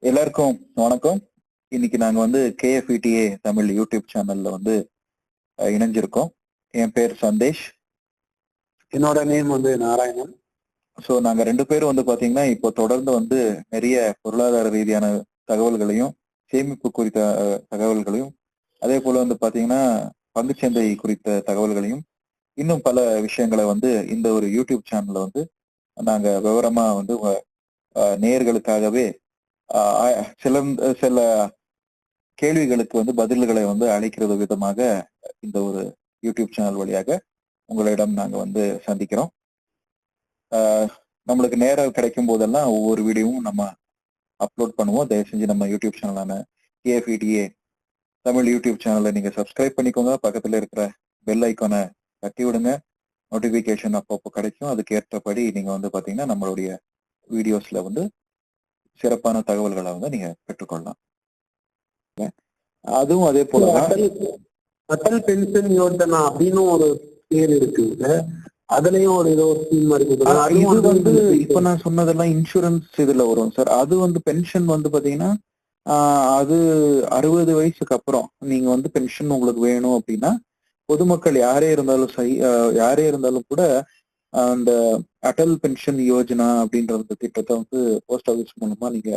எல்லாருக்கும் வணக்கம். இன்னைக்கு நாங்க வந்து KFETA தமிழ் யூடியூப் சேனல்ல வந்து இணைஞ்சிருக்கோம். என் பேர் சந்தேஷ். என்னோட நேம் வந்து நாராயணன். ஸோ நாங்க 2 பேரும் வந்து பாத்தீங்கன்னா இப்போ தொடர்ந்து வந்து நிறைய பொருளாதார ரீதியான தகவல்களையும் சேமிப்பு குறித்த தகவல்களையும் அதே போல வந்து பாத்தீங்கன்னா பங்குச்சந்தை குறித்த தகவல்களையும் இன்னும் பல விஷயங்களை வந்து இந்த ஒரு யூடியூப் சேனல்ல வந்து நாங்க விவரமா வந்து நேயர்களுக்காகவே சில கேள்விகளுக்கு வந்து பதில்களை வந்து அளிக்கிறது விதமாக இந்த ஒரு யூடியூப் சேனல் வழியாக உங்களிடம் நாங்க வந்து சந்திக்கிறோம். நம்மளுக்கு நேரம் கிடைக்கும் போதெல்லாம் ஒவ்வொரு வீடியோவும் நம்ம அப்லோட் பண்ணுவோம். தயவு செஞ்சு நம்ம யூடியூப் சேனலான KFETA தமிழ் யூடியூப் சேனலை நீங்க சப்ஸ்கிரைப் பண்ணிக்கோங்க. பக்கத்துல இருக்கிற பெல் ஐக்கானை தட்டி விடுங்க. நோட்டிபிகேஷன் அப்பப்போ கிடைக்கும். அதுக்கு ஏற்றபடி நீங்க வந்து பாத்தீங்கன்னா நம்மளுடைய வீடியோஸ்ல வந்து சிறப்பான தகவல்களை வந்து நீங்க பெற்றுக்கொள்ளலாம். அதுவும் அதே போலதான் அடல் பென்ஷன் யோஜனா அப்படின்னு ஒரு பேர் இருக்கு. அதுலயும் ஒரு ஏதோ ஸ்கீம் இருக்கு. இது வந்து இப்ப நான் சொன்னதெல்லாம் இன்சூரன்ஸ் இதுல வரும் சார். அது வந்து பென்ஷன் வந்து பாத்தீங்கன்னா அது 60 வயசுக்கு அப்புறம் நீங்க வந்து பென்ஷன் உங்களுக்கு வேணும் அப்படின்னா பொதுமக்கள் யாரே இருந்தாலும் கூட அந்த அடல் பென்ஷன் யோஜனா அப்படின்ற அந்த திட்டத்தை வந்து போஸ்ட் ஆபீஸ் மூலமா நீங்க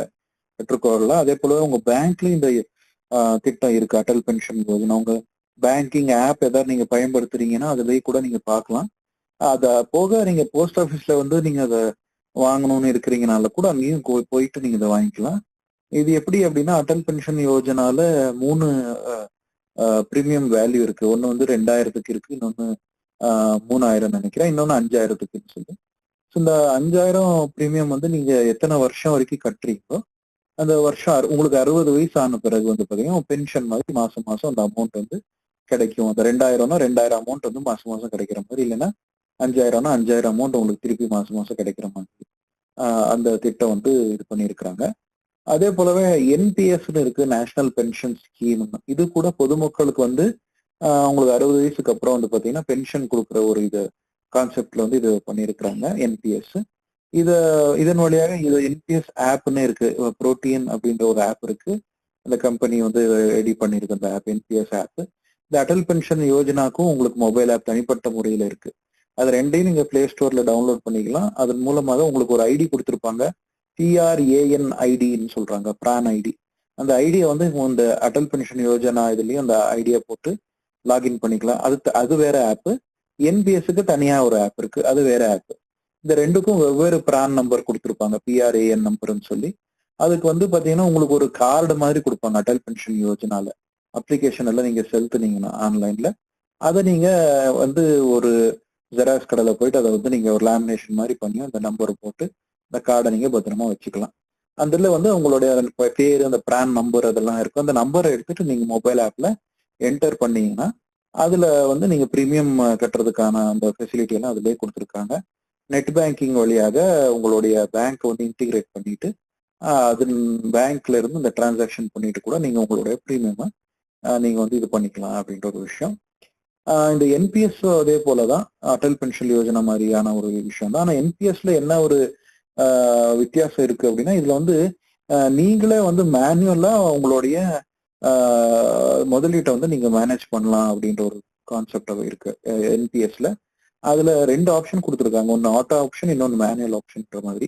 பெற்றுக்கொள்ளலாம். அதே போல உங்க பேங்க்லயும் இந்த திட்டம் இருக்கு, அடல் பென்ஷன் யோஜனா. உங்க பேங்கிங் ஆப் ஏதாவது நீங்க பயன்படுத்துறீங்கன்னா அதுலயே கூட நீங்க பார்க்கலாம். அத போக நீங்க போஸ்ட் ஆபீஸ்ல வந்து நீங்க அதை வாங்கணும்னு இருக்கிறீங்கனால கூட அங்கேயும் போயிட்டு நீங்க இதை வாங்கிக்கலாம். இது எப்படி அப்படின்னா அடல் பென்ஷன் யோஜனால 3 பிரீமியம் வேல்யூ இருக்கு. ஒன்னு வந்து 2000க்கு இருக்கு, இன்னொன்னு 3000 நினைக்கிறேன், இன்னொன்னு 5000க்குன்னு சொல்லி. இந்த 5000 பிரீமியம் வந்து நீங்க எத்தனை வருஷம் வரைக்கும் கட்டுறீங்களோ அந்த வருஷம் உங்களுக்கு 60 வயசு ஆன பிறகு வந்து பாத்தீங்கன்னா பென்ஷன் மாதிரி மாசம் மாசம் அந்த அமௌண்ட் வந்து கிடைக்கும். அந்த 2000னா 2000 அமௌண்ட் வந்து மாசம் மாசம் கிடைக்கிற மாதிரி, இல்லைன்னா 5000னா 5000 அமௌண்ட் உங்களுக்கு திருப்பி மாசம் மாசம் கிடைக்கிற மாதிரி அந்த திட்டம் வந்து இது பண்ணியிருக்கிறாங்க. அதே போலவே NPS இருக்கு, நேஷனல் பென்ஷன் ஸ்கீம். இது கூட பொதுமக்களுக்கு வந்து உங்களுக்கு 60 வயசுக்கு அப்புறம் வந்து பாத்தீங்கன்னா பென்ஷன் கொடுக்குற ஒரு இது கான்செப்ட்ல வந்து இது பண்ணியிருக்கிறாங்க NPS. இதன் வழியாக இது NPS ஆப்னு இருக்கு, புரோட்டீன் அப்படின்ற ஒரு ஆப் இருக்கு. அந்த கம்பெனி வந்து ரெடி பண்ணிருக்கு அந்த ஆப், NPS ஆப். இந்த அடல் பென்ஷன் யோஜனாக்கும் உங்களுக்கு மொபைல் ஆப் தனிப்பட்ட முறையில இருக்கு. அது ரெண்டையும் நீங்க பிளே ஸ்டோர்ல டவுன்லோட் பண்ணிக்கலாம். அதன் மூலமாக உங்களுக்கு ஒரு ஐடி கொடுத்துருப்பாங்க, PRAN ஐடின்னு சொல்றாங்க, பிரான் ஐடி. அந்த ஐடியை வந்து இந்த அடல் பென்ஷன் யோஜனா இதுலயும் அந்த ஐடியா போட்டு லாகின் பண்ணிக்கலாம். அது வேற ஆப். NPSக்கு தனியா ஒரு ஆப் இருக்கு, அது வேற ஆப். இந்த ரெண்டுக்கும் வெவ்வேறு பிரான் நம்பர் கொடுத்துருப்பாங்க, PRAN நம்பர்னு சொல்லி. அதுக்கு வந்து பாத்தீங்கன்னா உங்களுக்கு ஒரு கார்டு மாதிரி கொடுப்பாங்க அடல் பென்ஷன் யோஜனால. அப்ளிகேஷன் எல்லாம் நீங்க செலுத்துனீங்கன்னா ஆன்லைன்ல அதை நீங்க வந்து ஒரு ஜெராக்ஸ் கடையில போயிட்டு அதை வந்து நீங்க ஒரு லேமினேஷன் மாதிரி பண்ணி அந்த நம்பரை போட்டு அந்த கார்டை நீங்க பத்திரமா வச்சுக்கலாம். அதுல வந்து உங்களுடைய பேரு, அந்த பிரான் நம்பர் அதெல்லாம் இருக்கும். அந்த நம்பரை எடுத்துட்டு நீங்க மொபைல் ஆப்ல என்டர் பண்ணீங்கன்னா அதுல வந்து நீங்க பிரீமியம் கட்டுறதுக்கான அந்த ஃபெசிலிட்டி எல்லாம் அதுலயே கொடுத்துருக்காங்க. நெட் பேங்கிங் வழியாக உங்களுடைய பேங்க் வந்து இன்டிகிரேட் பண்ணிட்டு அது பேங்க்ல இருந்து இந்த டிரான்சாக்ஷன் பண்ணிட்டு கூட நீங்க உங்களுடைய பிரீமியம் நீங்க வந்து இது பண்ணிக்கலாம் அப்படின்ற ஒரு விஷயம். இந்த NPS அதே போலதான் அடல் பென்ஷன் யோஜனா மாதிரியான ஒரு விஷயம் தான். ஆனா NPSல என்ன ஒரு வித்தியாசம் இருக்கு அப்படின்னா இதுல வந்து நீங்களே வந்து மேனுவலா உங்களுடைய முதலீட்டை வந்து நீங்க மேனேஜ் பண்ணலாம் அப்படின்ற ஒரு கான்செப்ட் இருக்கு NPSல. அதுல 2 ஆப்ஷன் கொடுத்துருக்காங்க, ஒன்னு ஆட்டோ ஆப்ஷன், இன்னொன்னு மேனுவல் ஆப்ஷன்ற மாதிரி.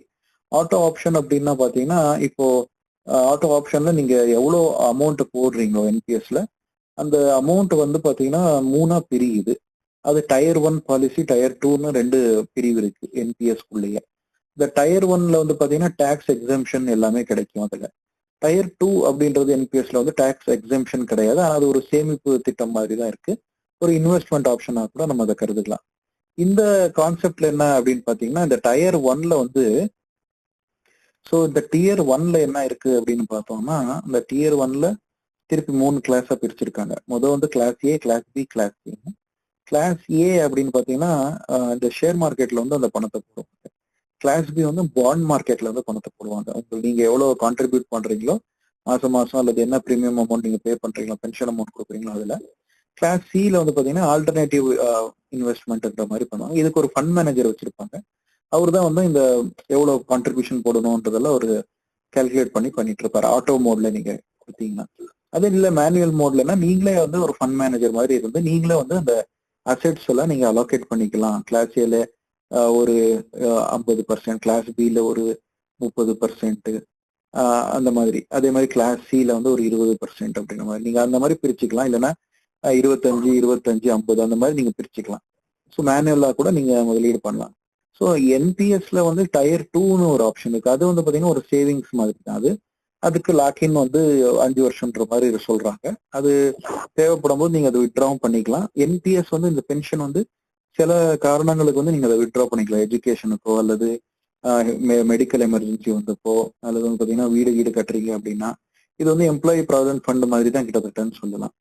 ஆட்டோ ஆப்ஷன் அப்படின்னா பாத்தீங்கன்னா இப்போ ஆட்டோ ஆப்ஷன்ல நீங்க எவ்வளவு அமௌண்ட் போடுறீங்களோ NPSல அந்த அமௌண்ட் வந்து பாத்தீங்கன்னா 3ஆ பிரியுது. அது டயர் 1 பாலிசி, டயர் 2ன்னு 2 பிரிவு இருக்கு NPSக்குள்ளேயே. இந்த டயர் 1ல வந்து பாத்தீங்கன்னா டாக்ஸ் எக்ஸம்ஷன் எல்லாமே கிடைக்கும். அதுல டயர் 2 அப்படின்றது NPSல வந்து டாக்ஸ் எக்ஸம்ஷன் கிடையாது. ஆனா அது ஒரு சேமிப்பு திட்டம் மாதிரி தான் இருக்கு, ஒரு இன்வெஸ்ட்மெண்ட் ஆப்ஷனா கூட நம்ம அதை கருதுக்கலாம். இந்த கான்செப்ட்ல என்ன அப்படின்னு பாத்தீங்கன்னா இந்த டயர் 1ல வந்து இந்த டியர் 1ல என்ன இருக்கு அப்படின்னு பார்த்தோம்னா இந்த டியர் 1ல திருப்பி 3 கிளாஸா பிரிச்சிருக்காங்க. முதல் வந்து class A, class B, class C. Class A அப்படின்னு பாத்தீங்கன்னா இந்த ஷேர் மார்க்கெட்ல வந்து அந்த பணத்தை போடுவாங்க. கிளாஸ் B வந்து பாண்ட் மார்க்கெட்ல வந்து பணத்தை போடுவாங்க. உங்களுக்கு நீங்க எவ்வளவு கான்ட்ரிபியூட் பண்றீங்களோ மாசம் மாசம், அல்லது என்ன பிரீமியம் அமௌண்ட் நீங்க பே பண்றீங்களோ, பென்ஷன் அமௌண்ட் கொடுக்குறீங்களோ அதுல. கிளாஸ் Cல வந்து பாத்தீங்கன்னா ஆல்டர்னேட்டிவ் இன்வெஸ்ட்மெண்ட்ன்ற மாதிரி பண்ணுவாங்க. இதுக்கு ஒரு ஃபண்ட் மேனேஜர் வச்சிருப்பாங்க. அவர் தான் வந்து இந்த எவ்வளவு கான்ட்ரிபியூஷன் போடணும்ன்றதெல்லாம் ஒரு கால்குலேட் பண்ணிட்டு இருப்பாரு ஆட்டோ மோட்ல நீங்க கொடுத்தீங்கன்னா. அது இல்ல மேனுவல் மோட்லன்னா நீங்களே வந்து ஒரு ஃபண்ட் மேனேஜர் மாதிரி இருந்து நீங்களே வந்து அந்த அசெட்ஸ் எல்லாம் நீங்க அலோகேட் பண்ணிக்கலாம். கிளாஸ் ஏல ஒரு 50%, கிளாஸ் பில ஒரு 30%, அந்த மாதிரி. அதே மாதிரி கிளாஸ் சில வந்து ஒரு 20% அப்படிங்கிற மாதிரி நீங்க அந்த மாதிரி பிரிச்சுக்கலாம். இல்லைன்னா 25, 25, 50 அந்த மாதிரி நீங்க பிரிச்சுக்கலாம். ஸோ மேனுவலா கூட நீங்க முதலீடு பண்ணலாம். ஸோ என்பிஎஸ்ல வந்து டயர் 2ன்னு ஒரு ஆப்ஷன் இருக்கு. அது வந்து பாத்தீங்கன்னா ஒரு சேவிங்ஸ் மாதிரி தான். அதுக்கு லாக்இன் வந்து 5 வருஷம்ன்ற மாதிரி சொல்றாங்க. அது தேவைப்படும் போது நீங்க அதை வித்ட்ராவும் பண்ணிக்கலாம். என்பிஎஸ் வந்து இந்த பென்ஷன் வந்து சில காரணங்களுக்கு வந்து நீங்க அதை வித்ட்ரா பண்ணிக்கலாம். எஜுகேஷனுக்கோ அல்லது மெடிக்கல் எமர்ஜென்சி வந்தப்போ அல்லது வந்து பாத்தீங்கன்னா வீடு கட்டுறீங்க அப்படின்னா இது வந்து எம்ப்ளாயி ப்ராவிடன்ட் ஃபண்ட் மாதிரி தான் கிட்டத்தட்டன்னு சொல்லலாம்.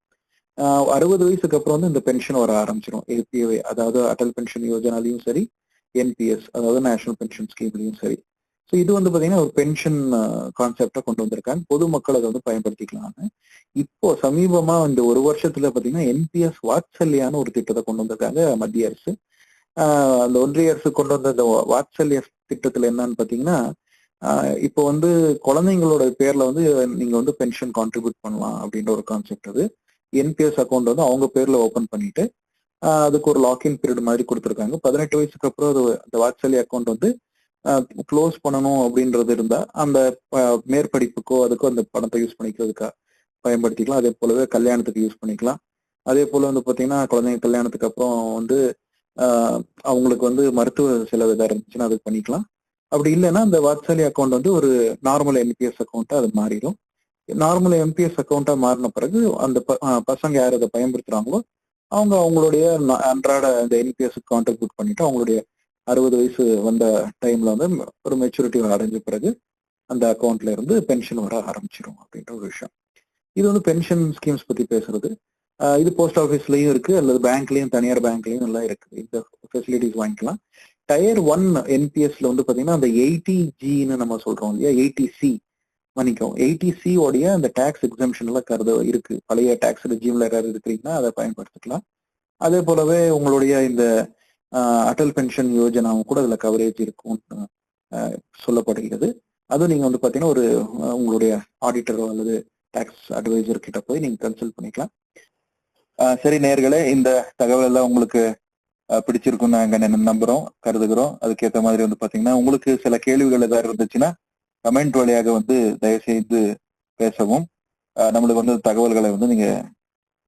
60 வயசுக்கு அப்புறம் வந்து இந்த பென்ஷன் வர ஆரம்பிச்சிடும். ஏபிஐ அதாவது அடல் பென்ஷன் யோஜனாலையும் சரி, என்பிஎஸ் அதாவது நேஷனல் பென்ஷன் ஸ்கீம்லையும் சரி. ஸோ இது வந்து பாத்தீங்கன்னா ஒரு பென்ஷன் கான்செப்டை கொண்டு வந்திருக்காங்க. பொதுமக்கள் அதை வந்து பயன்படுத்திக்கலாம்னு. இப்போ சமீபமா இந்த ஒரு வருஷத்துல பாத்தீங்கன்னா என்பிஎஸ் வாத்சல்யான்னு ஒரு திட்டத்தை கொண்டு வந்திருக்காங்க மத்திய அரசு. அந்த ஒன்றிய அரசு கொண்டு வந்த இந்த வாத்சல்ய திட்டத்துல என்னன்னு பாத்தீங்கன்னா இப்போ வந்து குழந்தைங்களோட பேர்ல வந்து நீங்க வந்து பென்ஷன் கான்ட்ரிபியூட் பண்ணலாம் அப்படின்ற ஒரு கான்செப்ட். அது என்பிஎஸ் அக்கௌண்ட் வந்து அவங்க பேர்ல ஓபன் பண்ணிட்டு அதுக்கு ஒரு லாக்இன் பீரியட் மாதிரி கொடுத்துருக்காங்க. 18 வயசுக்கு அப்புறம் அந்த வாத்சல்ய அக்கௌண்ட் வந்து க்ளோஸ் பண்ணணும் அப்படின்றது இருந்தா அந்த மேற்படிப்புக்கோ அதுக்கோ அந்த பணத்தை யூஸ் பண்ணிக்கிறதுக்கா பயன்படுத்திக்கலாம். அதே போலவே கல்யாணத்துக்கு யூஸ் பண்ணிக்கலாம். அதே போல வந்து பாத்தீங்கன்னா குழந்தைங்க கல்யாணத்துக்கு அப்புறம் வந்து அவங்களுக்கு வந்து மருத்துவ செலவு எதாவது இருந்துச்சுன்னா அது பண்ணிக்கலாம். அப்படி இல்லைன்னா அந்த வாத்சல்ய அக்கௌண்ட் வந்து ஒரு நார்மல் என்பிஎஸ் அக்கௌண்ட்டா அது மாறிடும். நார்மல் எம்பிஎஸ் அக்கௌண்டா மாறின பிறகு அந்த பசங்க யார் அதை பயன்படுத்துறாங்களோ அவங்க அவங்களுடைய அன்றாட அந்த என்பிஎஸ் கான்ட்ரிபியூட் பண்ணிட்டு அவங்களுடைய 60 வயசு வந்த டைம்ல வந்து ஒரு மெச்சூரிட்டி அடைஞ்ச பிறகு அந்த அக்கௌண்ட்ல இருந்து பென்ஷன் வர ஆரம்பிச்சிடும் அப்படின்ற ஒரு விஷயம். இது வந்து பென்ஷன் ஸ்கீம்ஸ் பத்தி பேசுறது. இது போஸ்ட் ஆஃபீஸ்லயும் இருக்கு அல்லது பேங்க்லயும் தனியார் பேங்க்லயும் எல்லாம் இருக்கு. இந்த ஃபெசிலிட்டிஸ் வாங்கிக்கலாம். டயர் 1 என்பிஎஸ்ல வந்து பாத்தீங்கன்னா அந்த 80Gன்னு நம்ம சொல்றோம் இல்லையா, 80C மன்னிக்கும் 80C உடைய அந்த டாக்ஸ் எக்ஸம்ஷன் எல்லாம் இருக்கு. பழைய டாக்ஸ் ரெஜிம்ல யாராவது இருக்கிறீங்கன்னா அதை பயன்படுத்திக்கலாம். அதே போலவே உங்களுடைய இந்த அடல் பென்ஷன் யோஜனாவும் கூட அதுல கவரேஜ் இருக்கும் சொல்லப்படுகிறது. அதுவும் நீங்க வந்து பாத்தீங்கன்னா ஒரு உங்களுடைய ஆடிட்டரோ அல்லது டாக்ஸ் அட்வைசர் கிட்ட போய் நீங்க கன்சல்ட் பண்ணிக்கலாம். சரி நேயர்களே, இந்த தகவல் எல்லாம் உங்களுக்கு பிடிச்சிருக்கும் நாங்க நம்புறோம், கருதுகிறோம். அதுக்கேற்ற மாதிரி வந்து பாத்தீங்கன்னா உங்களுக்கு சில கேள்விகள் ஏதாவது இருந்துச்சுன்னா கமெண்ட் வழியாக வந்து தயவு செய்து பேசவும். நம்மளுக்கு வந்து தகவல்களை வந்து நீங்க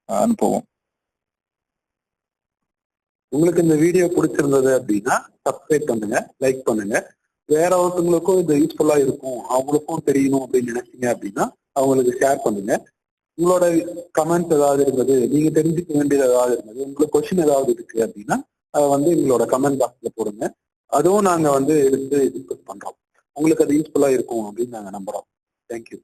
அனுப்பவும். உங்களுக்கு இந்த வீடியோ பிடிச்சிருந்தது அப்படின்னா சப்ஸ்கிரைப் பண்ணுங்க, லைக் பண்ணுங்க. வேற ஒருத்தவங்களுக்கும் இது யூஸ்ஃபுல்லா இருக்கும், அவங்களுக்கும் தெரியணும் அப்படின்னு நினைச்சீங்க அப்படின்னா அவங்களுக்கு ஷேர் பண்ணுங்க. உங்களோட கமெண்ட்ஸ் ஏதாவது இருந்தது, நீங்க தெரிஞ்சுக்க வேண்டியது ஏதாவது இருந்தது, உங்களுக்கு கொஸ்டின் ஏதாவது இருக்கு அப்படின்னா அதை வந்து எங்களோட கமெண்ட் பாக்ஸ்ல போடுங்க. அதுவும் நாங்க வந்து எடுத்து டிஸ்கஸ் பண்றோம். உங்களுக்கு அது யூஸ்ஃபுல்லா இருக்கும் அப்படின்னு நாங்க நம்புறோம். தேங்க்யூ.